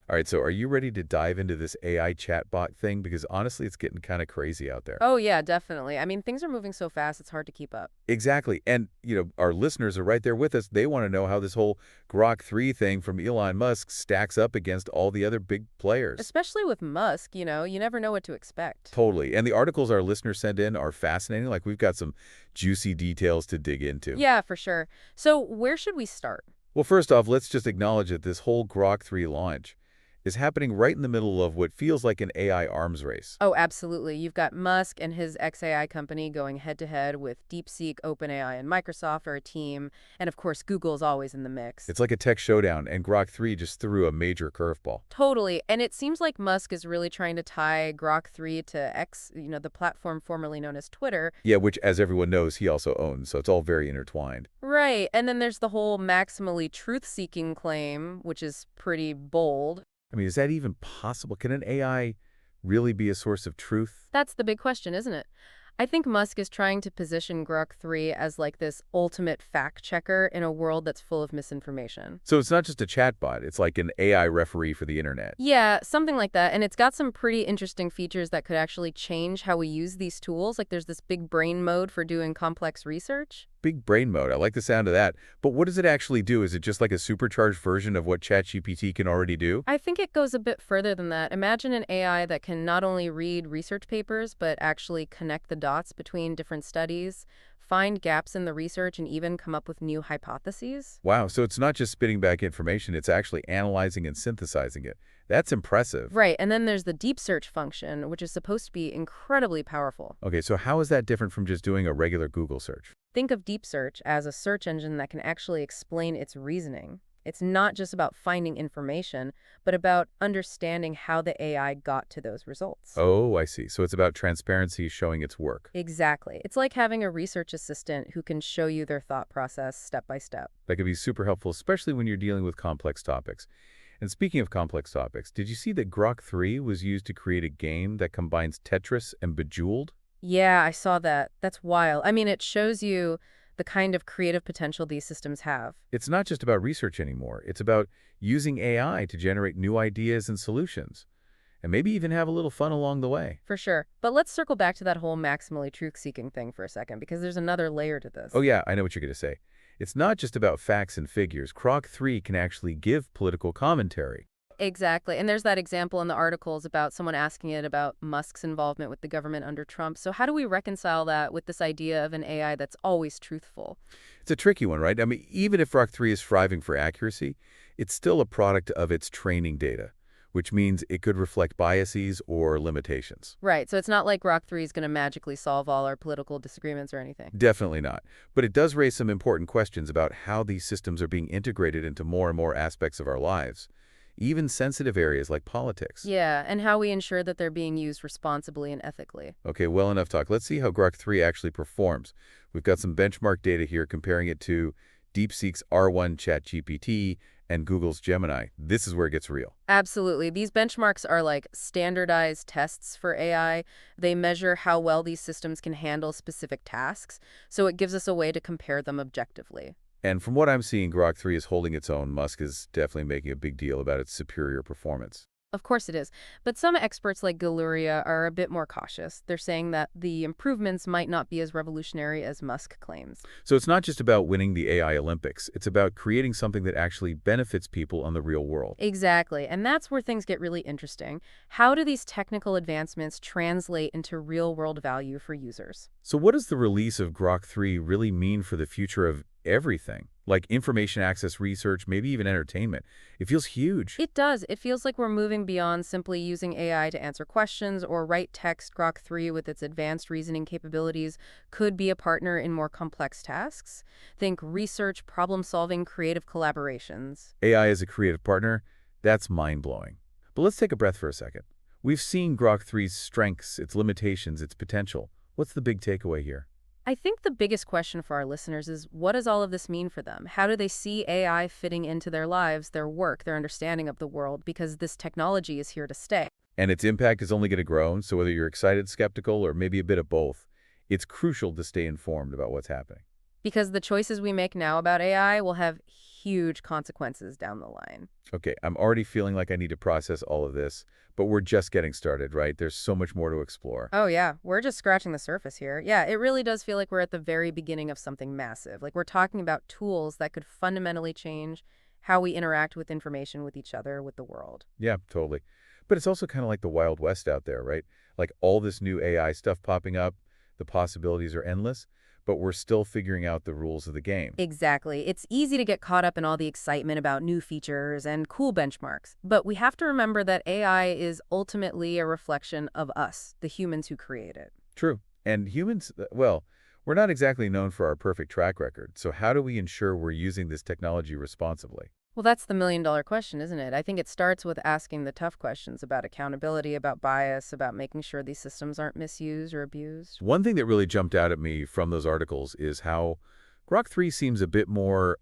All right, so are you ready to dive into this AI chatbot thing? Because honestly, it's getting kind of crazy out there. Oh, yeah, definitely. I mean, things are moving so fast, it's hard to keep up. Exactly. And, our listeners are right there with us. They want to know how this whole Grok-3 thing from Elon Musk stacks up against all the other big players. Especially with Musk, you never know what to expect. Totally. And the articles our listeners send in are fascinating. Like, we've got some juicy details to dig into. Yeah, for sure. So, where should we start? Well, first off, let's just acknowledge that this whole Grok-3 launch is happening right in the middle of what feels like an AI arms race. Oh, absolutely. You've got Musk and his XAI company going head to head with DeepSeek, OpenAI, and Microsoft are a team. And of course, Google's always in the mix. It's like a tech showdown, and Grok-3 just threw a major curveball. Totally. And it seems like Musk is really trying to tie Grok 3 to X, the platform formerly known as Twitter. Yeah, which, as everyone knows, he also owns, so it's all very intertwined. Right. And then there's the whole maximally truth-seeking claim, which is pretty bold. I mean, is that even possible? Can an AI really be a source of truth? That's the big question, isn't it? I think Musk is trying to position Grok 3 as like this ultimate fact checker in a world that's full of misinformation. So it's not just a chatbot, it's like an AI referee for the internet. Yeah, something like that. And it's got some pretty interesting features that could actually change how we use these tools. Like there's this big brain mode for doing complex research. Big brain mode, I like the sound of that. But what does it actually do? Is it just like a supercharged version of what ChatGPT can already do? I think it goes a bit further than that. Imagine an AI that can not only read research papers, but actually connect the dots between different studies, find gaps in the research, and even come up with new hypotheses. Wow, so it's not just spitting back information, it's actually analyzing and synthesizing it. That's impressive. Right, and then there's the deep search function, which is supposed to be incredibly powerful. Okay, so how is that different from just doing a regular Google search? Think of deep search as a search engine that can actually explain its reasoning. It's not just about finding information, but about understanding how the AI got to those results. Oh, I see. So it's about transparency showing its work. Exactly. It's like having a research assistant who can show you their thought process step by step. That could be super helpful, especially when you're dealing with complex topics. And speaking of complex topics, did you see that Grok-3 was used to create a game that combines Tetris and Bejeweled? Yeah, I saw that. That's wild. I mean, it shows you the kind of creative potential these systems have. It's not just about research anymore. It's about using AI to generate new ideas and solutions, and maybe even have a little fun along the way. For sure. But let's circle back to that whole maximally truth-seeking thing for a second, because there's another layer to this. Oh yeah, I know what you're going to say. It's not just about facts and figures. Grok-3 can actually give political commentary. Exactly. And there's that example in the articles about someone asking it about Musk's involvement with the government under Trump. So how do we reconcile that with this idea of an AI that's always truthful? It's a tricky one, right? I mean, even if Grok-3 is striving for accuracy, it's still a product of its training data, which means it could reflect biases or limitations. Right. So it's not like Grok 3 is going to magically solve all our political disagreements or anything. Definitely not. But it does raise some important questions about how these systems are being integrated into more and more aspects of our lives, even sensitive areas like politics. Yeah, and how we ensure that they're being used responsibly and ethically. Okay, well, enough talk. Let's see how Grok-3 actually performs. We've got some benchmark data here comparing it to DeepSeek's R1 ChatGPT and Google's Gemini. This is where it gets real. Absolutely. These benchmarks are like standardized tests for AI. They measure how well these systems can handle specific tasks, so it gives us a way to compare them objectively. And from what I'm seeing, Grok-3 is holding its own. Musk is definitely making a big deal about its superior performance. Of course it is. But some experts like Galuria are a bit more cautious. They're saying that the improvements might not be as revolutionary as Musk claims. So it's not just about winning the AI Olympics. It's about creating something that actually benefits people in the real world. Exactly. And that's where things get really interesting. How do these technical advancements translate into real-world value for users? So what does the release of Grok-3 really mean for the future of everything? Like information access research, maybe even entertainment. It feels huge. It does. It feels like we're moving beyond simply using AI to answer questions or write text. Grok 3, with its advanced reasoning capabilities, could be a partner in more complex tasks. Think research, problem-solving, creative collaborations. AI as a creative partner, that's mind-blowing. But let's take a breath for a second. We've seen Grok-3's strengths, its limitations, its potential. What's the big takeaway here? I think the biggest question for our listeners is, what does all of this mean for them? How do they see AI fitting into their lives, their work, their understanding of the world? Because this technology is here to stay. And its impact is only going to grow, so whether you're excited, skeptical, or maybe a bit of both, it's crucial to stay informed about what's happening. Because the choices we make now about AI will have huge consequences down the line. Okay, I'm already feeling like I need to process all of this, but we're just getting started, right? There's so much more to explore. Oh, yeah, we're just scratching the surface here. Yeah, it really does feel like we're at the very beginning of something massive. Like we're talking about tools that could fundamentally change how we interact with information with each other, with the world. Yeah, totally. But it's also kind of like the Wild West out there, right? Like all this new AI stuff popping up, the possibilities are endless, but we're still figuring out the rules of the game. Exactly. It's easy to get caught up in all the excitement about new features and cool benchmarks. But we have to remember that AI is ultimately a reflection of us, the humans who create it. True. And humans, well, we're not exactly known for our perfect track record. So how do we ensure we're using this technology responsibly? Well, that's the million-dollar question, isn't it? I think it starts with asking the tough questions about accountability, about bias, about making sure these systems aren't misused or abused. One thing that really jumped out at me from those articles is how Grok-3 seems a bit more,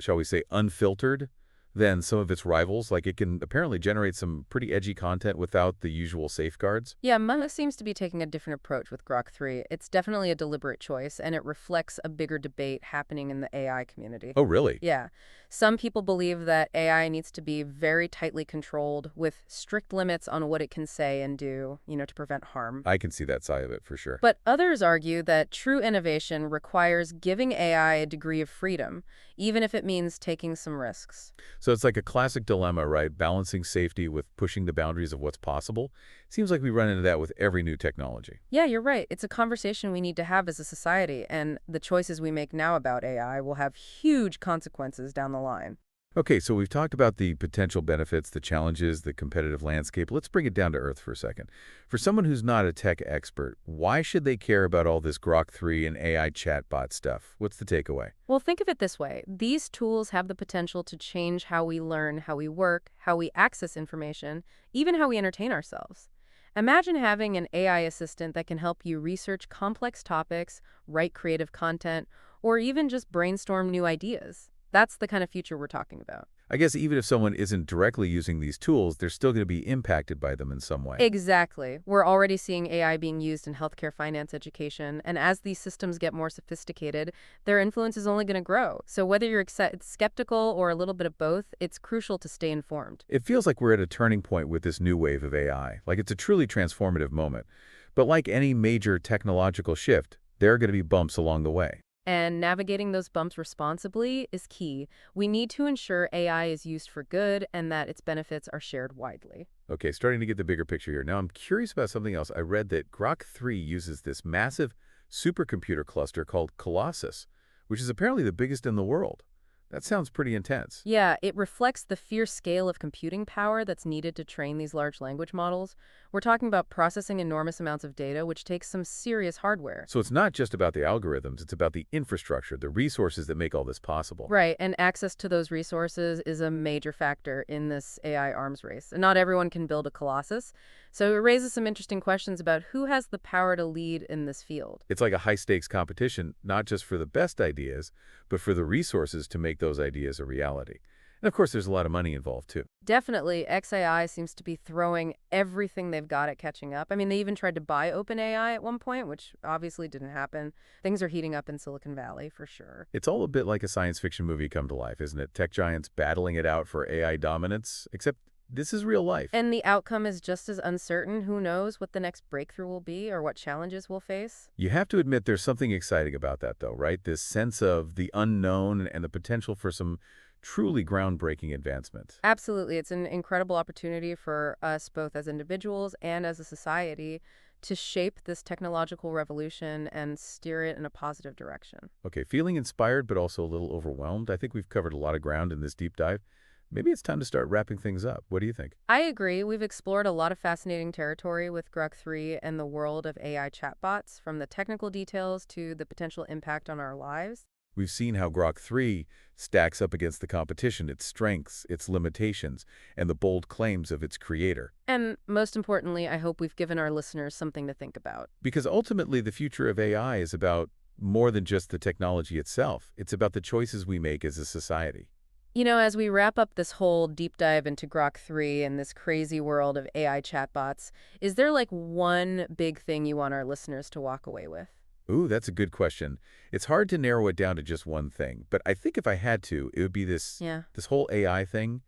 shall we say, unfiltered than some of its rivals. Like it can apparently generate some pretty edgy content without the usual safeguards. Yeah, Musk seems to be taking a different approach with Grok-3. It's definitely a deliberate choice, and it reflects a bigger debate happening in the AI community. Oh, really? Yeah. Some people believe that AI needs to be very tightly controlled with strict limits on what it can say and do, to prevent harm. I can see that side of it for sure. But others argue that true innovation requires giving AI a degree of freedom, even if it means taking some risks. So it's like a classic dilemma, right? Balancing safety with pushing the boundaries of what's possible. Seems like we run into that with every new technology. Yeah, you're right. It's a conversation we need to have as a society, and the choices we make now about AI will have huge consequences down the line. Okay, so we've talked about the potential benefits, the challenges, the competitive landscape. Let's bring it down to earth for a second. For someone who's not a tech expert, why should they care about all this Grok-3 and AI chatbot stuff? What's the takeaway? Well, think of it this way. These tools have the potential to change how we learn, how we work, how we access information, even how we entertain ourselves. Imagine having an AI assistant that can help you research complex topics, write creative content, or even just brainstorm new ideas. That's the kind of future we're talking about. I guess even if someone isn't directly using these tools, they're still going to be impacted by them in some way. Exactly. We're already seeing AI being used in healthcare, finance, education, and as these systems get more sophisticated, their influence is only going to grow. So whether you're skeptical or a little bit of both, it's crucial to stay informed. It feels like we're at a turning point with this new wave of AI, like it's a truly transformative moment. But like any major technological shift, there are going to be bumps along the way. And navigating those bumps responsibly is key. We need to ensure AI is used for good and that its benefits are shared widely. Okay, starting to get the bigger picture here. Now I'm curious about something else. I read that Grok-3 uses this massive supercomputer cluster called Colossus, which is apparently the biggest in the world. That sounds pretty intense. Yeah, it reflects the fierce scale of computing power that's needed to train these large language models. We're talking about processing enormous amounts of data, which takes some serious hardware. So it's not just about the algorithms, it's about the infrastructure, the resources that make all this possible. Right, and access to those resources is a major factor in this AI arms race. And not everyone can build a Colossus, so it raises some interesting questions about who has the power to lead in this field. It's like a high-stakes competition, not just for the best ideas, but for the resources to make those ideas a reality. And of course, there's a lot of money involved, too. Definitely, XAI seems to be throwing everything they've got at catching up. I mean, they even tried to buy OpenAI at one point, which obviously didn't happen. Things are heating up in Silicon Valley, for sure. It's all a bit like a science fiction movie come to life, isn't it? Tech giants battling it out for AI dominance, except this is real life. And the outcome is just as uncertain. Who knows what the next breakthrough will be or what challenges we'll face? You have to admit there's something exciting about that, though, right? This sense of the unknown and the potential for some truly groundbreaking advancement. Absolutely. It's an incredible opportunity for us both as individuals and as a society to shape this technological revolution and steer it in a positive direction. Okay, feeling inspired but also a little overwhelmed. I think we've covered a lot of ground in this deep dive. Maybe it's time to start wrapping things up. What do you think? I agree. We've explored a lot of fascinating territory with Grok-3 and the world of AI chatbots, from the technical details to the potential impact on our lives. We've seen how Grok-3 stacks up against the competition, its strengths, its limitations, and the bold claims of its creator. And most importantly, I hope we've given our listeners something to think about. Because ultimately, the future of AI is about more than just the technology itself. It's about the choices we make as a society. As we wrap up this whole deep dive into Grok-3 and this crazy world of AI chatbots, is there like one big thing you want our listeners to walk away with? Ooh, that's a good question. It's hard to narrow it down to just one thing, but I think if I had to, it would be this Yeah. this whole AI thing.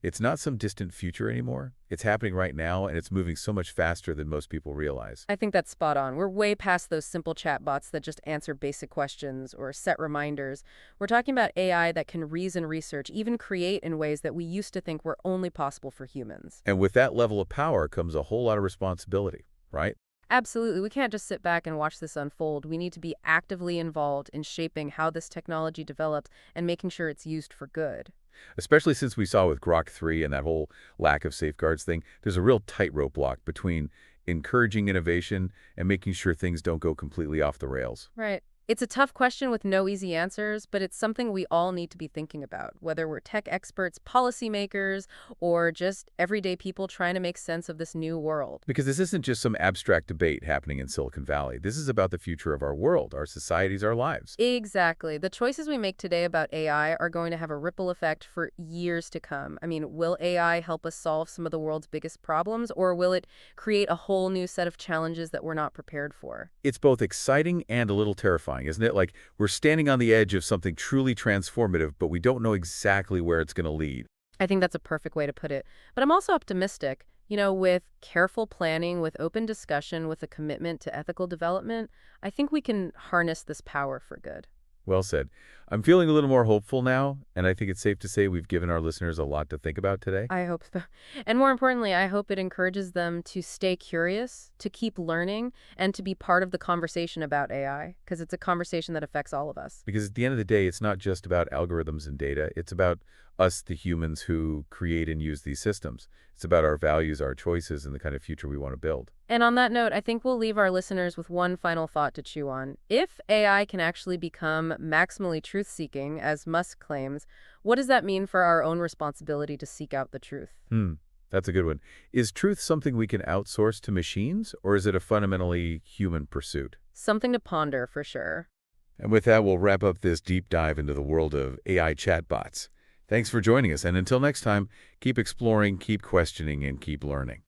It's not some distant future anymore. It's happening right now, and it's moving so much faster than most people realize. I think that's spot on. We're way past those simple chatbots that just answer basic questions or set reminders. We're talking about AI that can reason, research, even create in ways that we used to think were only possible for humans. And with that level of power comes a whole lot of responsibility, right? Absolutely. We can't just sit back and watch this unfold. We need to be actively involved in shaping how this technology develops and making sure it's used for good. Especially since we saw with Grok-3 and that whole lack of safeguards thing, there's a real tightrope walk between encouraging innovation and making sure things don't go completely off the rails. Right. It's a tough question with no easy answers, but it's something we all need to be thinking about, whether we're tech experts, policymakers, or just everyday people trying to make sense of this new world. Because this isn't just some abstract debate happening in Silicon Valley. This is about the future of our world, our societies, our lives. Exactly. The choices we make today about AI are going to have a ripple effect for years to come. I mean, will AI help us solve some of the world's biggest problems, or will it create a whole new set of challenges that we're not prepared for? It's both exciting and a little terrifying, isn't it? Like we're standing on the edge of something truly transformative, but we don't know exactly where it's going to lead. I think that's a perfect way to put it. But I'm also optimistic. With careful planning, with open discussion, with a commitment to ethical development, I think we can harness this power for good. Well said. I'm feeling a little more hopeful now, and I think it's safe to say we've given our listeners a lot to think about today. I hope so. And more importantly, I hope it encourages them to stay curious, to keep learning, and to be part of the conversation about AI, because it's a conversation that affects all of us. Because at the end of the day, it's not just about algorithms and data. It's about us, the humans who create and use these systems. It's about our values, our choices, and the kind of future we want to build. And on that note, I think we'll leave our listeners with one final thought to chew on. If AI can actually become maximally truth-seeking, as Musk claims, what does that mean for our own responsibility to seek out the truth? That's a good one. Is truth something we can outsource to machines, or is it a fundamentally human pursuit? Something to ponder, for sure. And with that, we'll wrap up this deep dive into the world of AI chatbots. Thanks for joining us, and until next time, keep exploring, keep questioning, and keep learning.